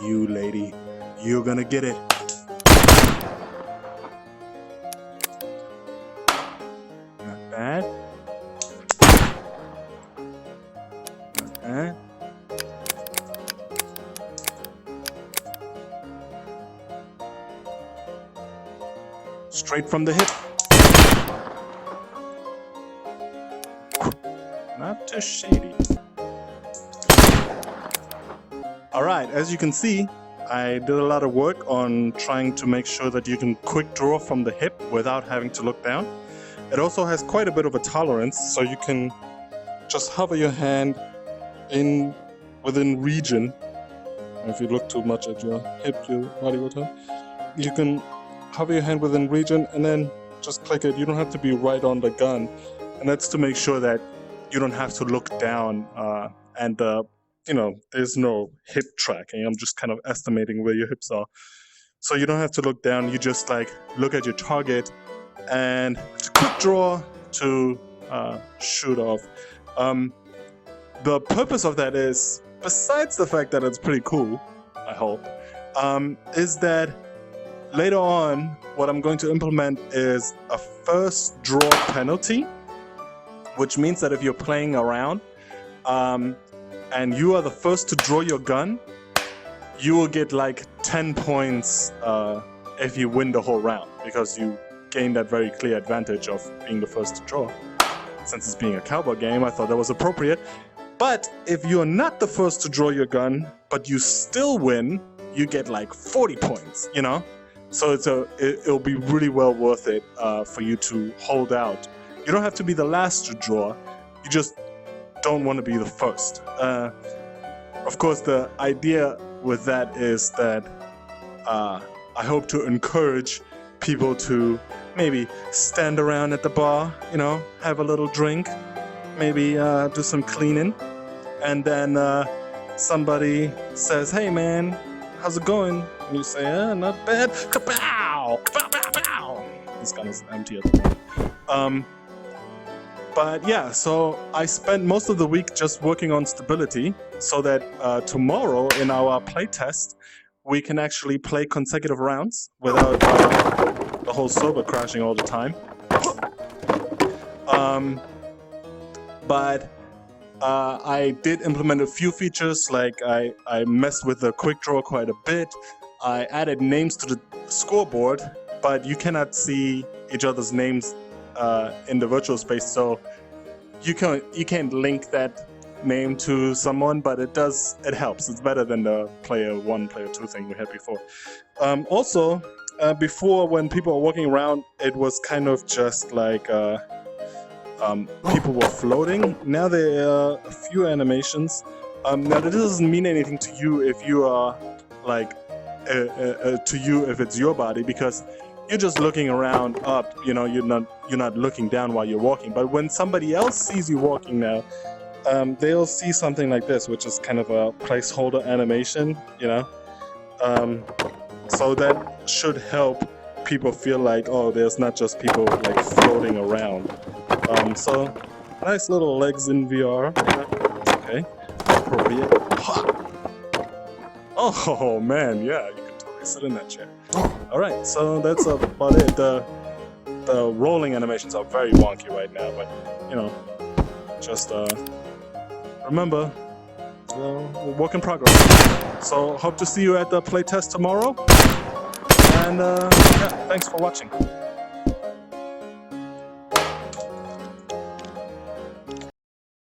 You lady, you're gonna get it. Not bad. Not bad. Straight from the hip. Not too shady. Alright, as you can see, I did a lot of work on trying to make sure that you can quick draw from the hip without having to look down. It also has quite a bit of a tolerance, so you can just hover your hand within region. If you look too much at your hip, your body will turn. You can hover your hand within region and then just click it. You don't have to be right on the gun, and that's to make sure that you don't have to look down and there's no hip tracking. I'm just kind of estimating where your hips are, so you don't have to look down. You just like look at your target and quick draw to shoot off. The purpose of that is, besides the fact that it's pretty cool, I hope, is that later on, what I'm going to implement is a first draw penalty, which means that if you're playing around and you are the first to draw your gun, you will get like 10 points if you win the whole round, because you gain that very clear advantage of being the first to draw. Since it's being a cowboy game, I thought that was appropriate. But if you're not the first to draw your gun, but you still win, you get like 40 points, you know? So it'll be really well worth it for you to hold out. You don't have to be the last to draw, you just don't want to be the first. Of course, the idea with that is that I hope to encourage people to maybe stand around at the bar, have a little drink, maybe do some cleaning, and then somebody says, "Hey man, how's it going?" And you say, "Not bad." Kapow! Kapow, pow, pow. This gun is empty at the moment. But yeah, so I spent most of the week just working on stability, so that tomorrow in our playtest, we can actually play consecutive rounds without the whole server crashing all the time. But I did implement a few features, like I messed with the quick draw quite a bit. I added names to the scoreboard, but you cannot see each other's names in the virtual space, so you can't link that name to someone, but it helps. It's better than the player 1, player 2 thing we had before. Also, before, when people were walking around, it was kind of just like people were floating. Now there are a few animations. Now that doesn't mean anything to you if you are like to you if it's your body, because you're just looking around up. You're not looking down while you're walking. But when somebody else sees you walking now, they'll see something like this, which is kind of a placeholder animation. So that should help people feel like, oh, there's not just people like floating around. So nice little legs in VR. Okay, appropriate. Oh man, yeah, you can totally sit in that chair. All right, so that's about it. The rolling animations are very wonky right now, but just remember, work in progress. So hope to see you at the playtest tomorrow. And yeah, thanks for watching.